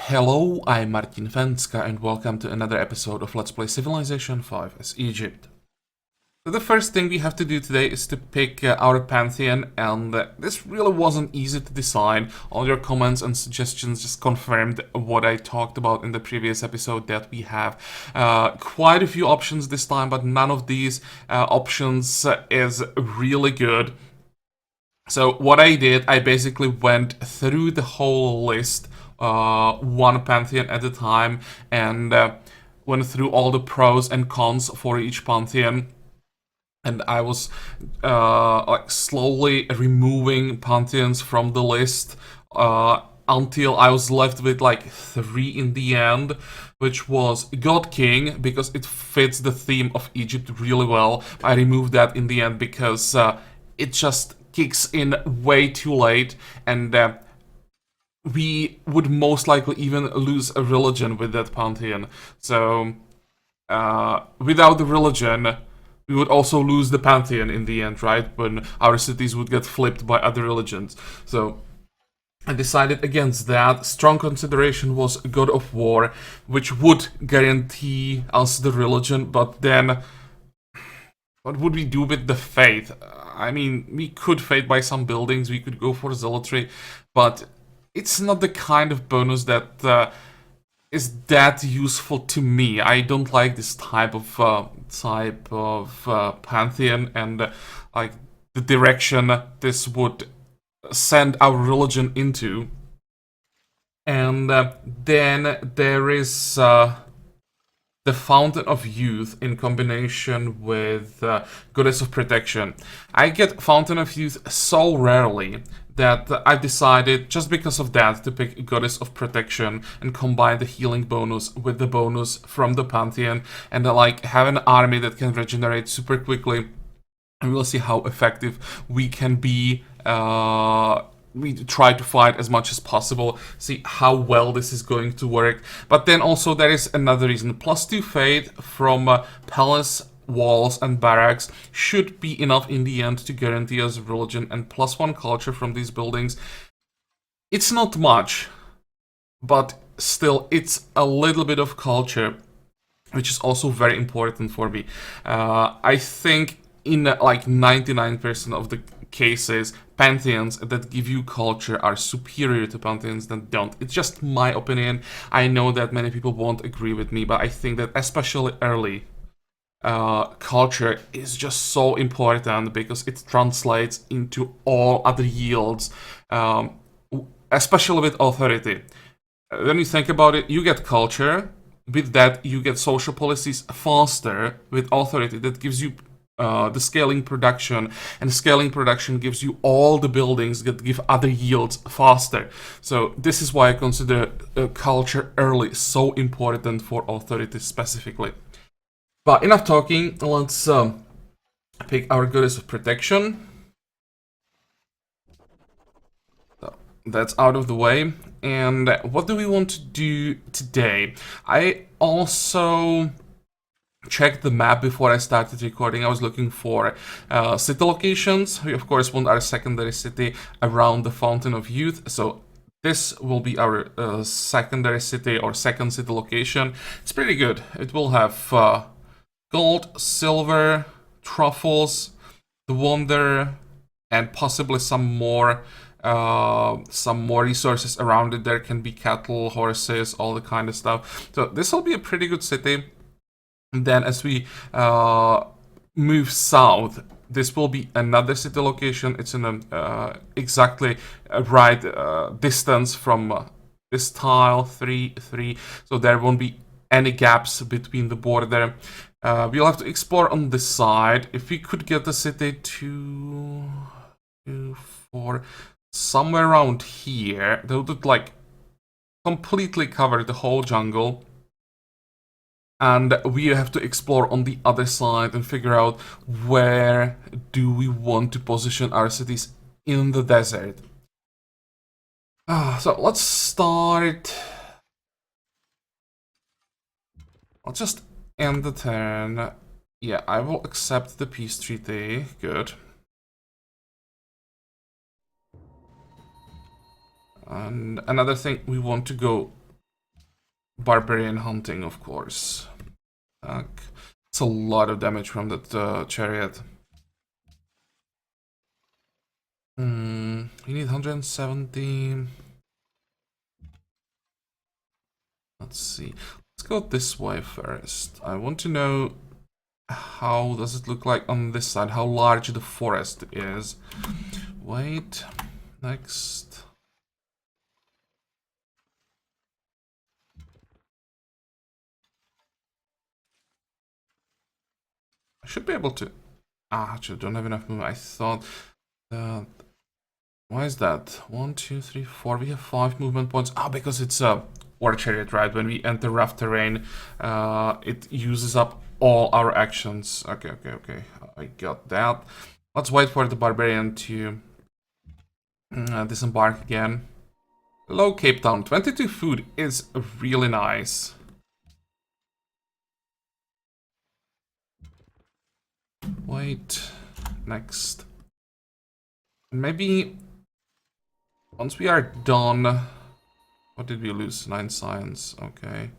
Hello, I'm Martin Fencka and welcome to another episode of Let's Play Civilization 5 as Egypt. So the first thing we have to do today is to pick our pantheon, and this really wasn't easy to decide. All your comments and suggestions just confirmed what I talked about in the previous episode, that we have quite a few options this time, but none of these options is really good. So what I did, I basically went through the whole list, one pantheon at a time, and went through all the pros and cons for each pantheon. And I was like slowly removing pantheons from the list until I was left with like 3 in the end, which was God King, because it fits the theme of Egypt really well. I removed that in the end because it just kicks in way too late, and we would most likely even lose a religion with that pantheon. So without the religion, we would also lose the pantheon in the end, right? When our cities would get flipped by other religions. So I decided against that. Strong consideration was God of War, which would guarantee us the religion, but then what would we do with the faith? I mean, we could faith by some buildings, we could go for zealotry, but it's not the kind of bonus that is that useful to me. I don't like this type of pantheon, and like the direction this would send our religion into. And then there is the Fountain of Youth in combination with Goddess of Protection. I get Fountain of Youth so rarely that I decided, just because of that, to pick Goddess of Protection and combine the healing bonus with the bonus from the Pantheon, and like have an army that can regenerate super quickly. And we'll see how effective we can be. We try to fight as much as possible, see how well this is going to work. But then also there is another reason. +2 faith from palace, walls, and barracks should be enough in the end to guarantee us religion, and +1 culture from these buildings. It's not much, but still it's a little bit of culture, which is also very important for me. I think in like 99% of the cases, pantheons that give you culture are superior to pantheons that don't. It's just my opinion. I know that many people won't agree with me, but I think that especially early, culture is just so important because it translates into all other yields, especially with authority. When you think about it, you get culture. With that, you get social policies faster. With authority, that gives you the scaling production, and scaling production gives you all the buildings that give other yields faster. So this is why I consider culture early so important for authority specifically. But enough talking, let's pick our Goddess of Protection. So that's out of the way. And what do we want to do today? I also checked the map before I started recording. I was looking for city locations. We of course want our secondary city around the Fountain of Youth, so this will be our secondary city or second city location. It's pretty good. It will have gold, silver, truffles, the wonder, and possibly some more resources around it. There can be cattle, horses, all the kind of stuff. So this will be a pretty good city. Then as we move south, this will be another city location. It's in a exactly right distance from this tile, 3, so there won't be any gaps between the border. We'll have to explore on this side. If we could get the city to 4, somewhere around here, that would like completely cover the whole jungle. And we have to explore on the other side and figure out where do we want to position our cities in the desert. So let's start. I'll just end the turn. Yeah, I will accept the peace treaty. Good. And another thing, we want to go Barbarian hunting, of course. It's a lot of damage from that chariot. We need 170. Let's see. Let's go this way first. I want to know how does it look like on this side, how large the forest is. Wait, next. I should be able to... actually, don't have enough movement. I thought that... Why is that? 1, 2, 3, 4. We have 5 movement points. Because it's a war chariot, right? When we enter rough terrain, it uses up all our actions. Okay. I got that. Let's wait for the Barbarian to disembark again. Hello, Cape Town. 22 food is really nice. Wait. Next. Maybe once we are done... What did we lose? 9 science. Okay.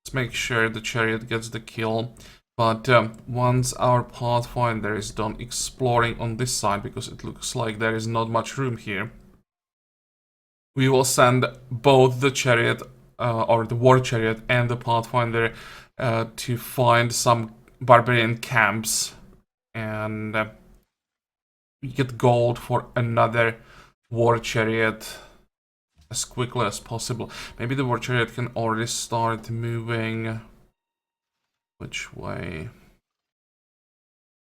Let's make sure the chariot gets the kill. But once our Pathfinder is done exploring on this side, because it looks like there is not much room here, we will send both the chariot, or the war chariot, and the Pathfinder to find some barbarian camps. And we get gold for another war chariot as quickly as possible. Maybe the war chariot can already start moving. Which way?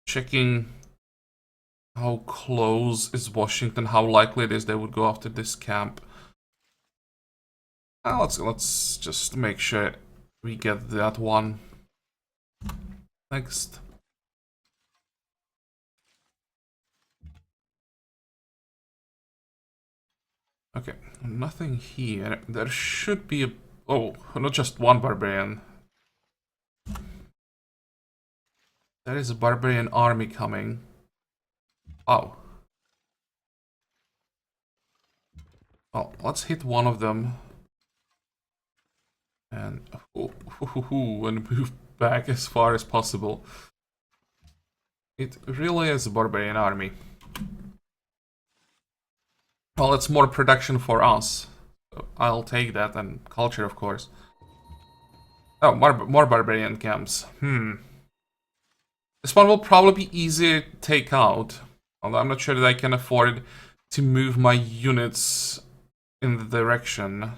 Checking how close is Washington, how likely it is they would go after this camp. Let's just make sure we get that one. Next. Okay, nothing here. There should be a... Oh, not just one barbarian. There is a barbarian army coming. Oh. Well, let's hit one of them. And and move back as far as possible. It really is a barbarian army. Well, it's more production for us. So I'll take that, and culture, of course. Oh, more barbarian camps. This one will probably be easier to take out. Although I'm not sure that I can afford to move my units in the direction.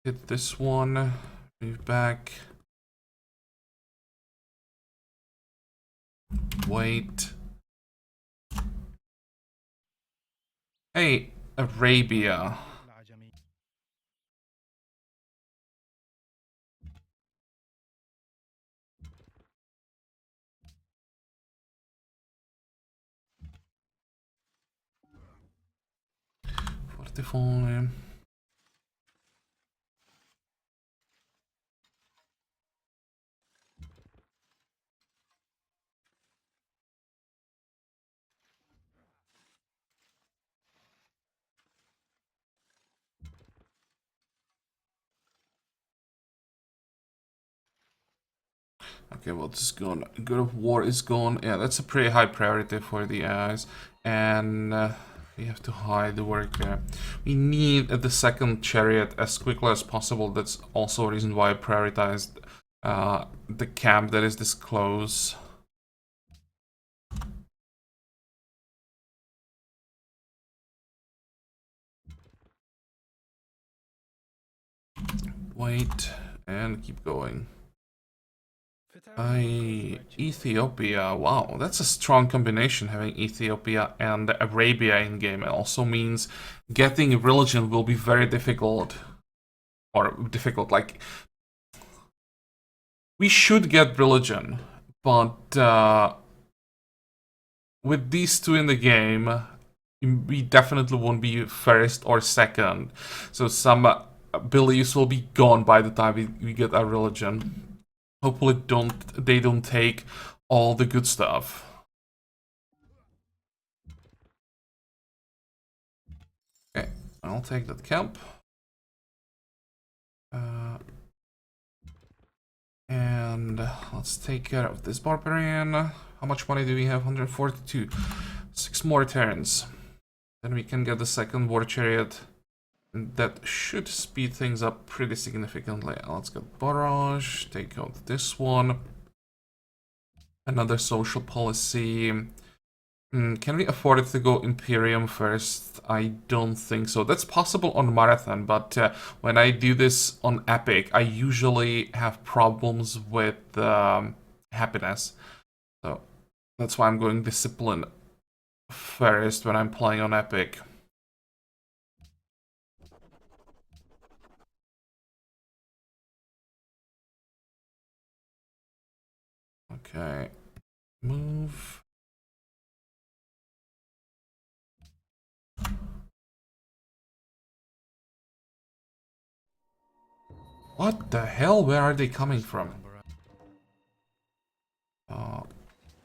Hit this one. Move back. Wait. Hey, Arabia. Fortify. Okay, well, this is gone. God of War is gone. Yeah, that's a pretty high priority for the eyes. And we have to hide the worker. We need the second chariot as quickly as possible. That's also a reason why I prioritized the camp that is this close. Wait, and keep going. Ethiopia, wow, that's a strong combination, having Ethiopia and Arabia in game. It also means getting religion will be very difficult. Or difficult, like... We should get religion, but with these two in the game, we definitely won't be first or second. So some beliefs will be gone by the time we get our religion. Hopefully they don't take all the good stuff. Okay, I'll take that camp. And let's take care of this Barbarian. How much money do we have? 142. 6 more turns. Then we can get the second War Chariot. And that should speed things up pretty significantly. Let's get Barrage. Take out this one. Another social policy. Can we afford it to go Imperium first? I don't think so. That's possible on Marathon, but when I do this on Epic, I usually have problems with happiness. So that's why I'm going Discipline first when I'm playing on Epic. Okay. Move. What the hell? Where are they coming from?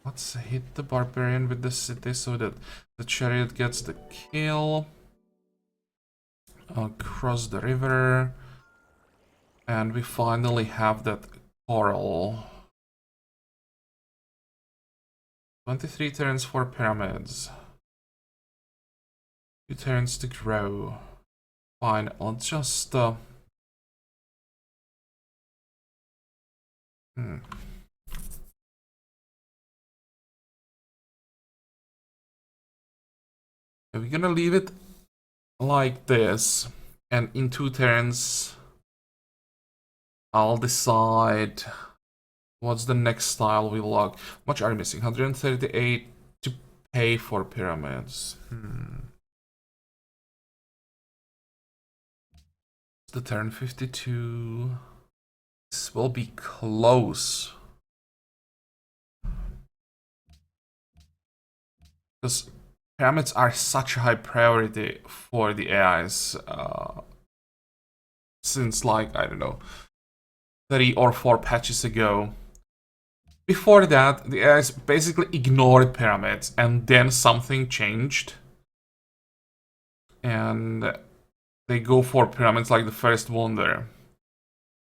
Let's hit the Barbarian with the city so that the chariot gets the kill. Cross the river. And we finally have that coral. 23 turns for pyramids. 2 turns to grow. Fine, let's just... We're gonna leave it like this. And in 2 turns, I'll decide what's the next style we log. How much are we missing? 138 to pay for pyramids. The turn 52. This will be close. Because pyramids are such a high priority for the AIs. Since, like, I don't know, 3 or 4 patches ago. Before that, the AIs basically ignored pyramids, and then something changed. And they go for pyramids like the first wonder.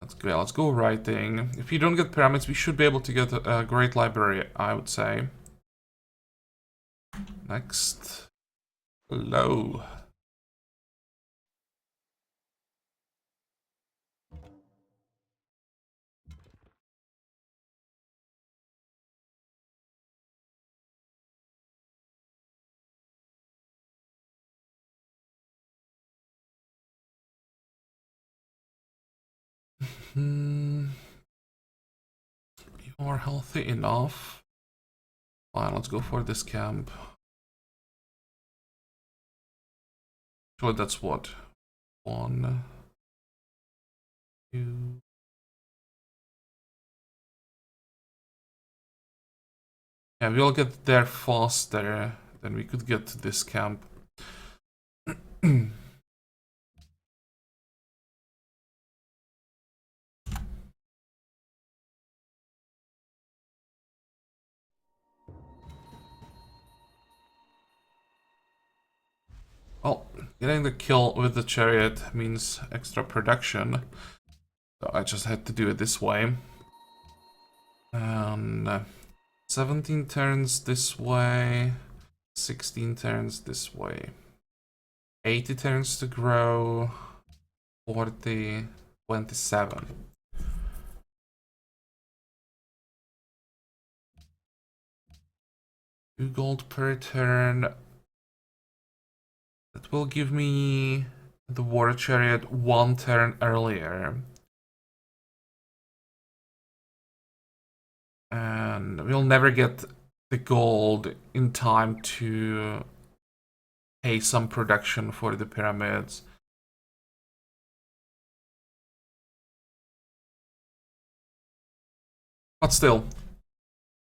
Let's go writing. If you don't get pyramids, we should be able to get a great library, I would say. Next. Hello. You are healthy enough. Fine, let's go for this camp. So that's what? 1, 2. Yeah, we'll get there faster than we could get to this camp. Well, getting the kill with the chariot means extra production. So I just had to do it this way. And 17 turns this way. 16 turns this way. 80 turns to grow. 40, 27. Two gold per turn. That will give me the War Chariot 1 turn earlier. And we'll never get the gold in time to pay some production for the pyramids. But still,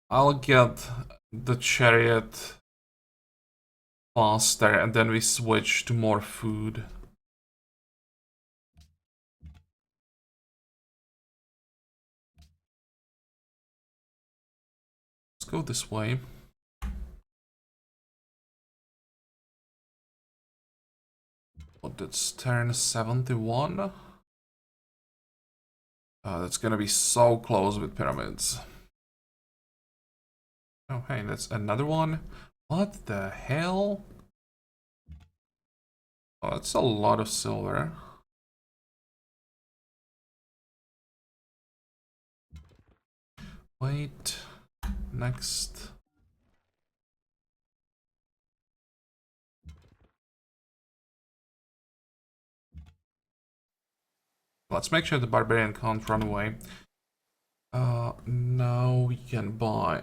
I'll get the chariot faster and then we switch to more food. Let's go this way. What, that's turn 71? Oh, that's gonna be so close with pyramids. Oh, hey, that's another one. What the hell? Oh, that's a lot of silver. Wait. Next. Let's make sure the Barbarian can't run away. Now we can buy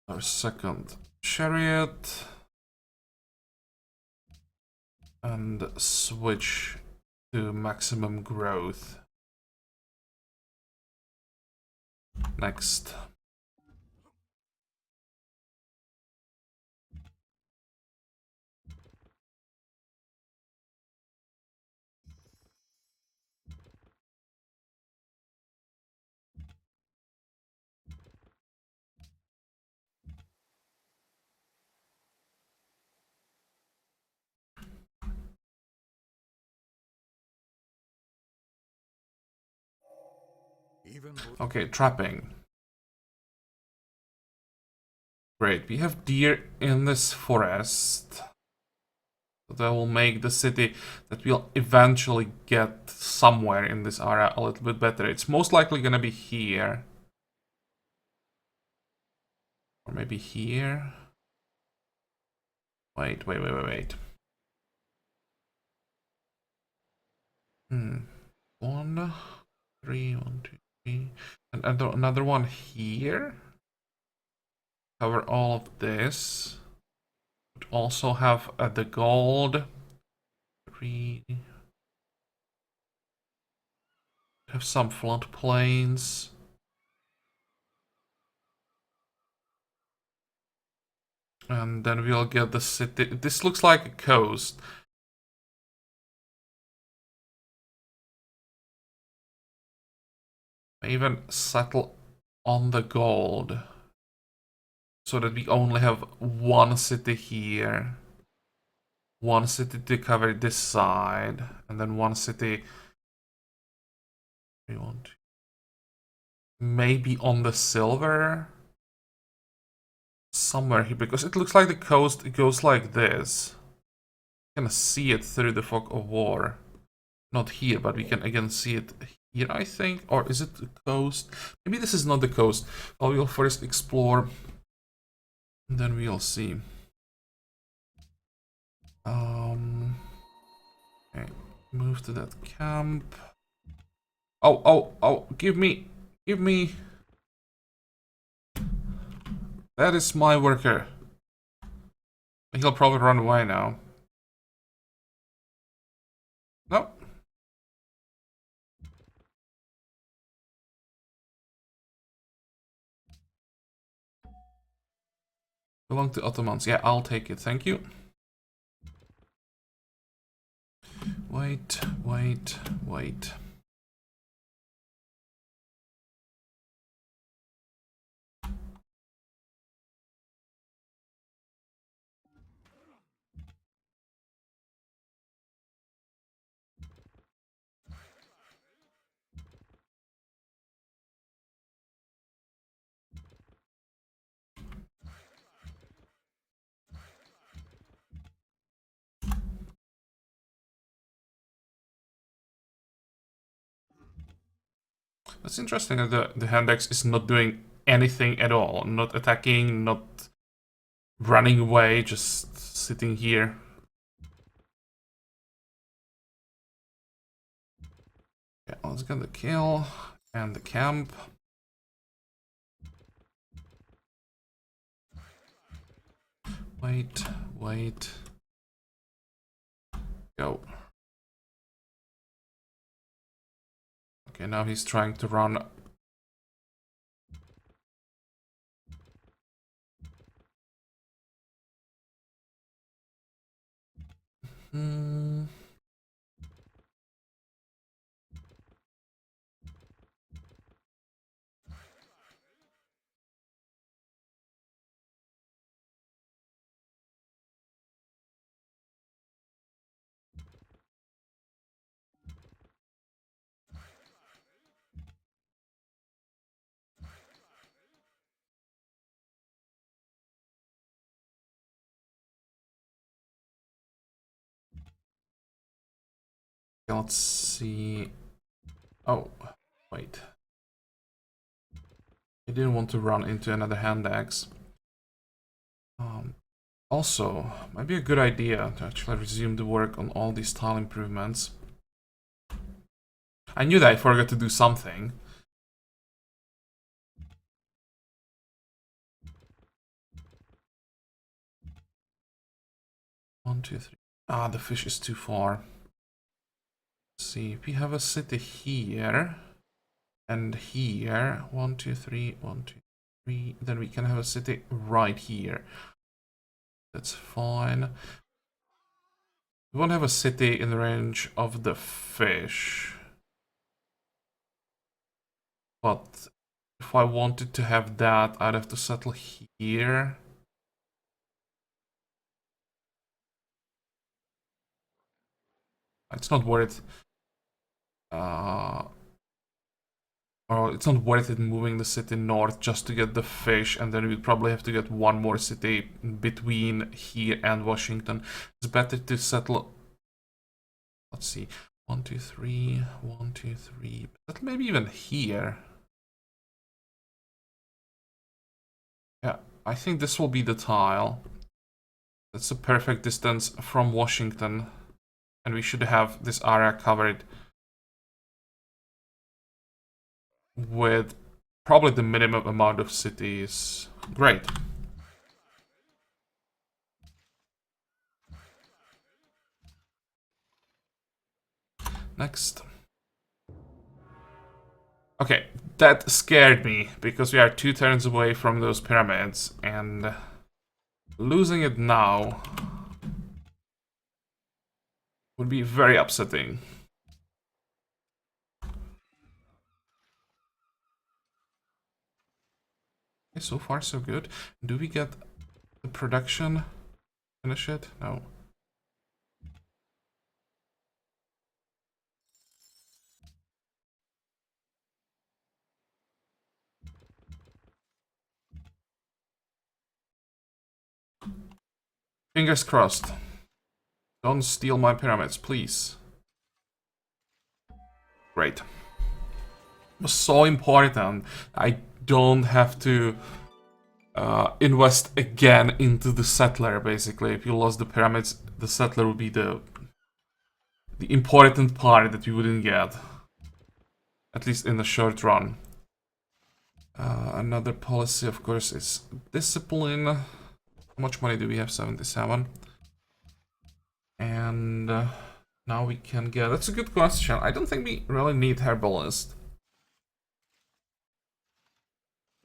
our second chariot. And switch to maximum growth. Next. Okay, trapping. Great, we have deer in this forest. That will make the city that we'll eventually get somewhere in this area a little bit better. It's most likely gonna be here. Or maybe here. Wait. 1, 3, 1, 2, 3. And another one here. Cover all of this. But also have the gold. 3. Have some floodplains. And then we'll get the city. This looks like a coast. Even settle on the gold. So that we only have one city here. One city to cover this side. And then one city. We want maybe on the silver. Somewhere here. Because it looks like the coast goes like this. You can see it through the fog of war. Not here, but we can again see it here, I think. Or is it the coast? Maybe this is not the coast. Well, we'll first explore. And then we'll see. Okay. Move to that camp. Oh, give me. That is my worker. He'll probably run away now. No. Belong to Ottomans. Yeah, I'll take it. Thank you. Wait. That's interesting that the hand axe is not doing anything at all. Not attacking, not running away, just sitting here. Okay, let's get the kill and the camp. Wait. Go. Okay, now he's trying to run. Let's see. Oh, wait. I didn't want to run into another hand axe. Also, might be a good idea to actually resume the work on all these tile improvements. I knew that I forgot to do something. One, two, three. Ah, the fish is too far. Let's see, if we have a city here and here, 1, 2, 3, 1, 2, 3, then we can have a city right here. That's fine. We won't have a city in the range of the fish. But if I wanted to have that, I'd have to settle here. It's not worth or it's not worth it moving the city north just to get the fish, and then we'd probably have to get one more city between here and Washington. It's better to settle. Let's see, 1, 2, 3, 1, 2, 3. Settle maybe even here. Yeah, I think this will be the tile. That's a perfect distance from Washington, and we should have this area covered with probably the minimum amount of cities. Great. Next. Okay, that scared me, because we are 2 turns away from those pyramids, and losing it now would be very upsetting. Okay, so far so good. Do we get the production? Finish it? No. Fingers crossed. Don't steal my pyramids, please. Great. It was so important. I don't have to invest again into the settler, basically. If you lost the pyramids, the settler would be the important part that we wouldn't get. At least in the short run. Another policy, of course, is discipline. How much money do we have? 77. And now we can get... That's a good question. I don't think we really need herbalist.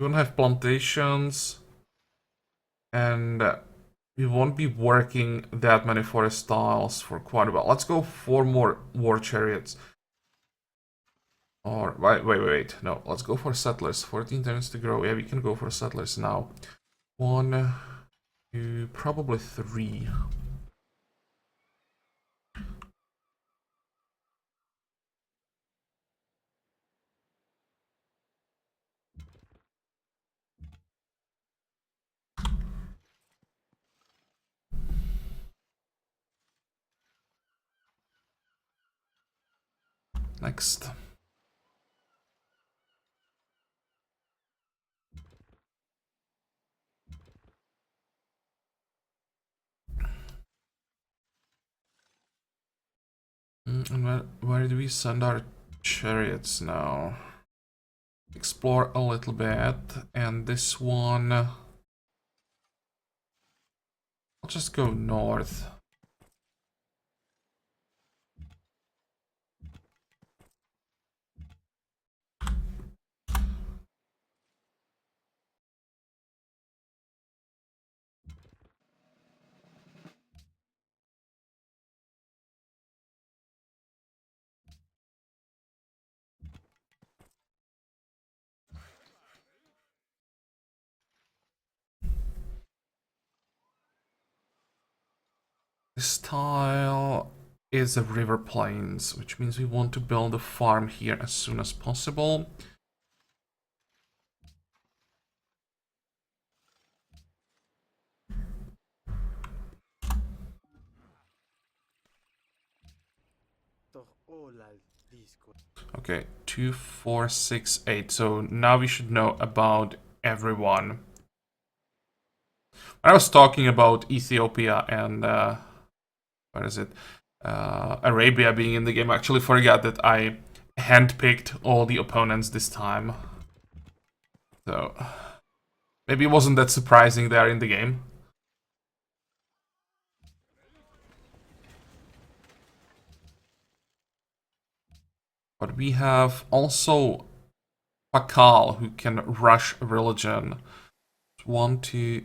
We don't have plantations. And we won't be working that many forest tiles for quite a while. Let's go 4 more war chariots. Or, wait. No, let's go for settlers. 14 turns to grow. Yeah, we can go for settlers now. 1, 2, probably 3. Next. And where do we send our chariots now? Explore a little bit, and this one... I'll just go north. This tile is a river plains, which means we want to build a farm here as soon as possible. Okay, 2, 4, 6, 8. So now we should know about everyone. When I was talking about Ethiopia and where is it? Arabia being in the game, I actually forgot that I handpicked all the opponents this time. So maybe it wasn't that surprising they are in the game. But we have also Pakal, who can rush religion. 1, 2,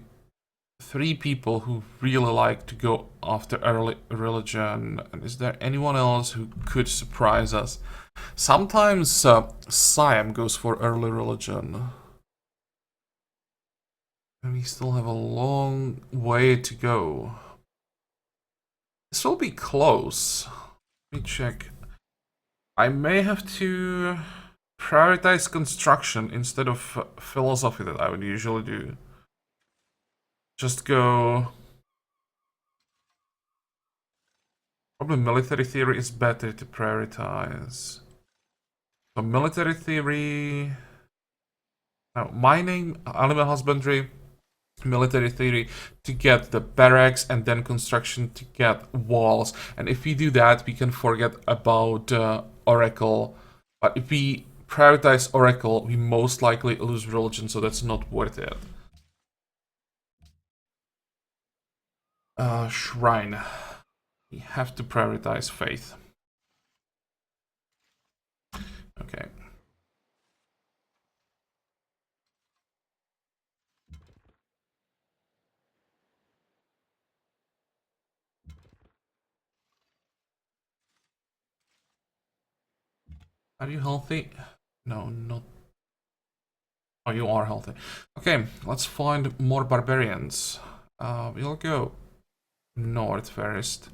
3 people who really like to go after early religion. And is there anyone else who could surprise us? Sometimes Siam goes for early religion. And we still have a long way to go. This will be close. Let me check. I may have to prioritize construction instead of philosophy that I would usually do. Just go... Probably military theory is better to prioritize. So military theory... Now, mining, animal husbandry, military theory to get the barracks, and then construction to get walls. And if we do that, we can forget about Oracle. But if we prioritize Oracle, we most likely lose religion, so that's not worth it. Shrine. We have to prioritize faith. Okay. Are you healthy? No, not... Oh, you are healthy. Okay, let's find more barbarians. We'll go north first.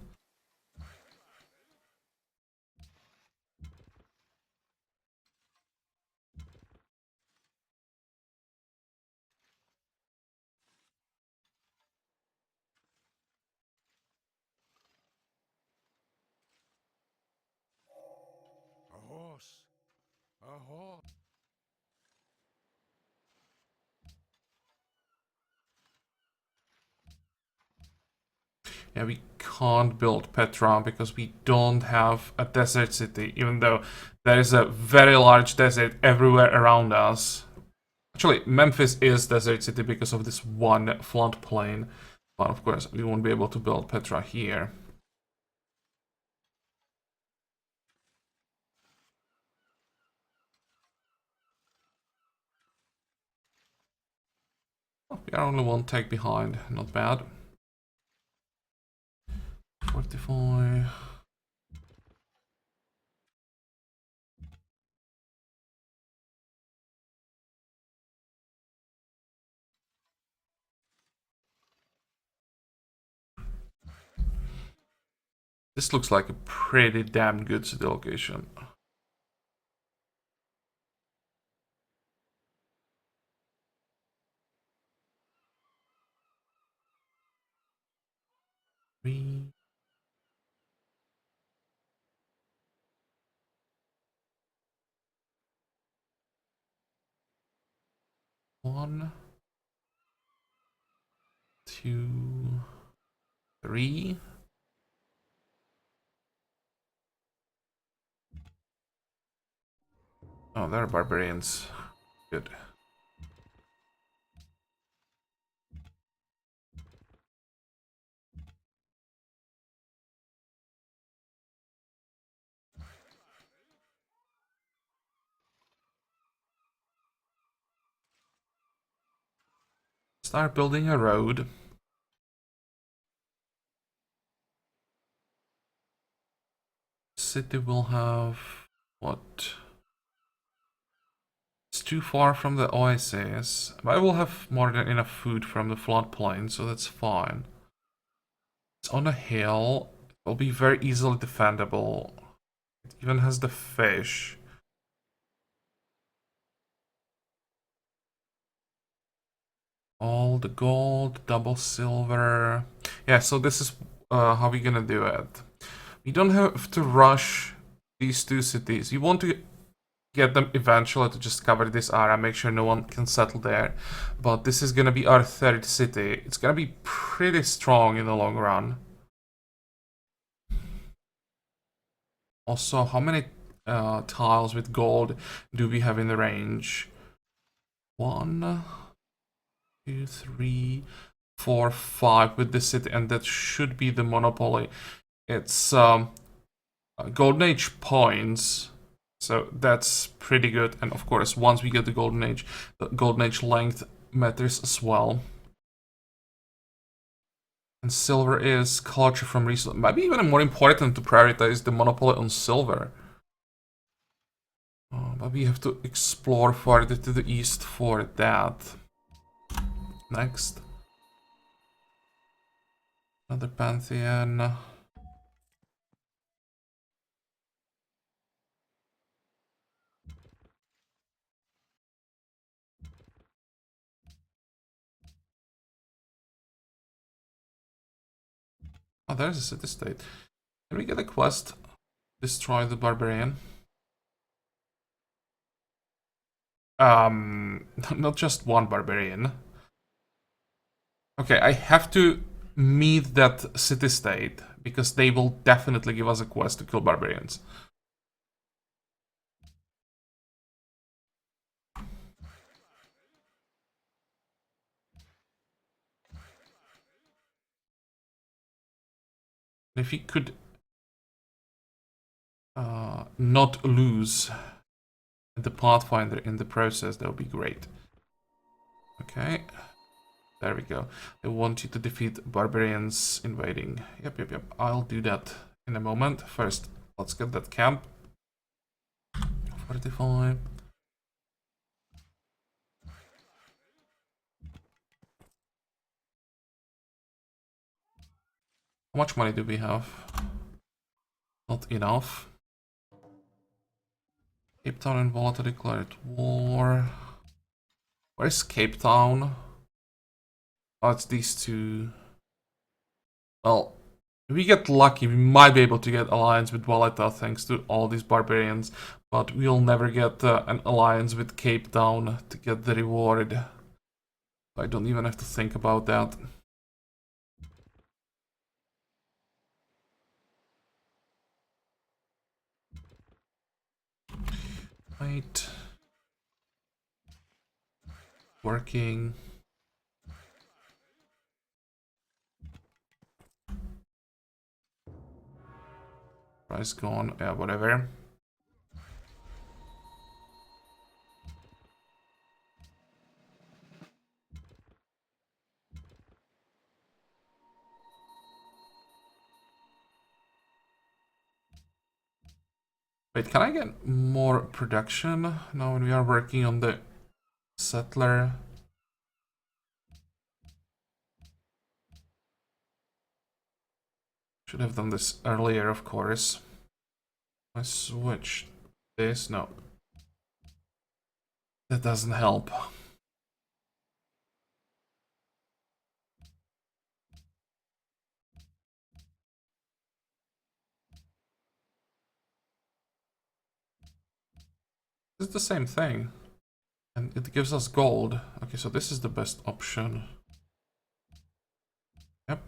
Yeah, we can't build Petra because we don't have a desert city, even though there is a very large desert everywhere around us. Actually, Memphis is desert city because of this one floodplain, but of course we won't be able to build Petra here. Oh, we are only one tech behind, not bad. 45. This looks like a pretty damn good city location. Three. One, 2, 3. Oh, there are barbarians. Good. Start building a road. City will have... what? It's too far from the oasis. But I will have more than enough food from the floodplain, so that's fine. It's on a hill. It will be very easily defendable. It even has the fish. All the gold, double silver. Yeah, so this is how we're gonna do it. We don't have to rush these two cities. You want to get them eventually to just cover this area, make sure no one can settle there. But this is gonna be our third city. It's gonna be pretty strong in the long run. Also, how many tiles with gold do we have in the range? 1, 2, 3, 4, 5 with the city, and that should be the monopoly. It's Golden Age points, so that's pretty good. And of course, once we get the Golden Age length matters as well. And silver is culture from recent. Maybe even more important to prioritize the monopoly on silver. But we have to explore farther to the east for that. Next. Another pantheon. Oh, there's a city-state. Can we get a quest? Destroy the Barbarian. Not just one Barbarian. Okay, I have to meet that city-state, because they will definitely give us a quest to kill Barbarians. If he could not lose the Pathfinder in the process, that would be great. Okay, there we go. I want you to defeat Barbarians invading. Yep. I'll do that in a moment. First, let's get that camp. 45. How much money do we have? Not enough. Cape Town and Volta declared war. Where's Cape Town? Oh, it's these two. Well, if we get lucky, we might be able to get alliance with Valletta thanks to all these barbarians, but we'll never get an alliance with Cape Town to get the reward. I don't even have to think about that. Wait. Working. Price gone. Yeah, whatever. Wait, can I get more production now when we are working on the settler? Should have done this earlier, of course. I switched this. No. That doesn't help. It's the same thing. And it gives us gold. Okay, so this is the best option. Yep.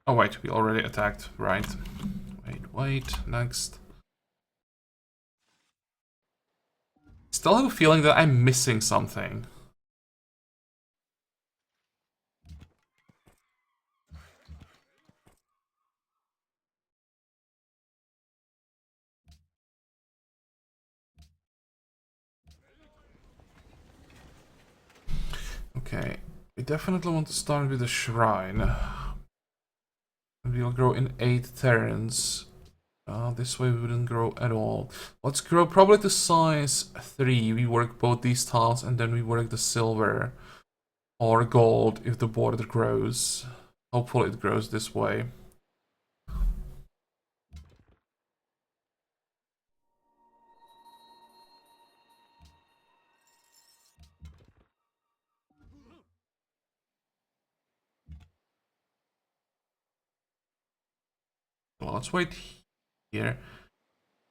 Oh wait, we already attacked, right. Wait, next. Still have a feeling that I'm missing something. Okay, we definitely want to start with a shrine. We'll grow in 8 terrains. This way we wouldn't grow at all. Let's grow probably to size 3. We work both these tiles and then we work the silver. Or gold if the border grows. Hopefully it grows this way. let's wait here.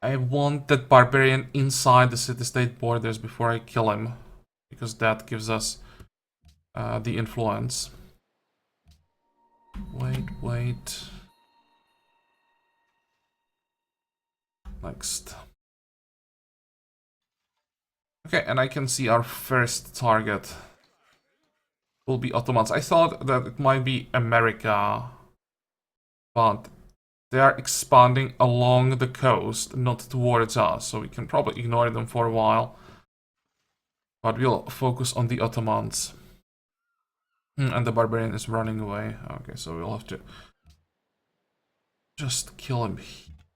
I want that Barbarian inside the city-state borders before I kill him, because that gives us the influence. Wait. Next. Okay, and I can see our first target will be Ottomans. I thought that it might be America, but they are expanding along the coast, not towards us, so we can probably ignore them for a while. But we'll focus on the Ottomans. And the Barbarian is running away. Okay, so we'll have to just kill him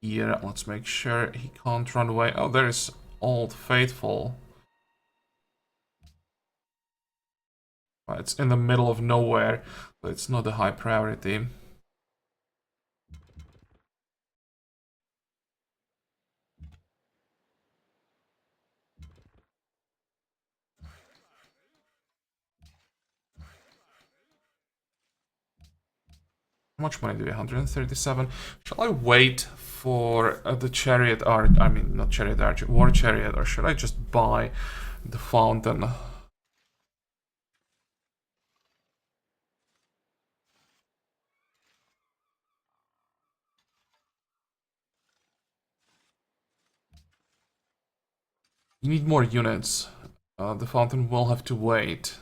here. Let's make sure he can't run away. Oh, there is Old Faithful. It's in the middle of nowhere, but it's not a high priority. How much money do we have? 137. Shall I wait for the chariot art? I mean, not chariot archer, war chariot, or should I just buy the fountain? You need more units. The fountain will have to wait.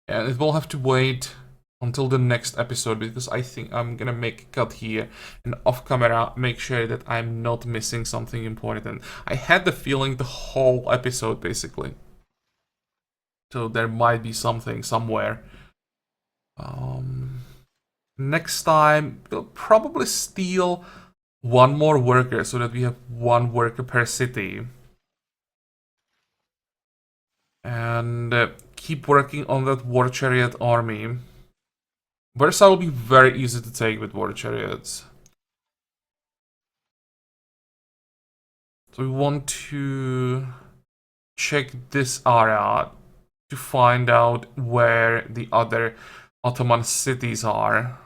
And it will have to wait until the next episode, because I think I'm gonna make a cut here and off camera make sure that I'm not missing something important. I had the feeling the whole episode basically. So there might be something somewhere. Next time we'll probably steal one more worker so that we have one worker per city. And keep working on that war chariot army. Versailles will be very easy to take with war chariots. So we want to check this area to find out where the other Ottoman cities are.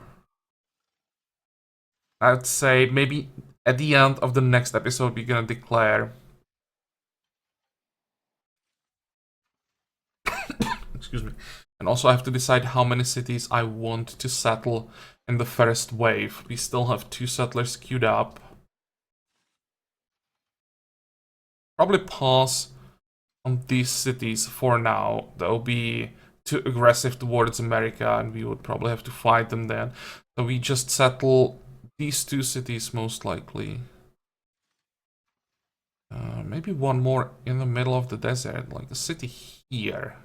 I'd say maybe at the end of the next episode we're gonna declare. Excuse me. And also I have to decide how many cities I want to settle in the first wave. We still have 2 settlers queued up. Probably pause on these cities for now. They'll be too aggressive towards America and we would probably have to fight them then. So we just settle these 2 cities most likely. Maybe one more in the middle of the desert, like a city here.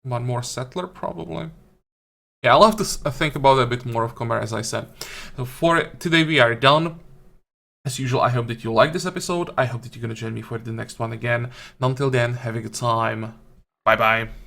One more settler, probably. Yeah, I'll have to think about it a bit more of camera, as I said. So for today, we are done. As usual, I hope that you liked this episode. I hope that you're gonna join me for the next one again. And until then, have a good time. Bye-bye.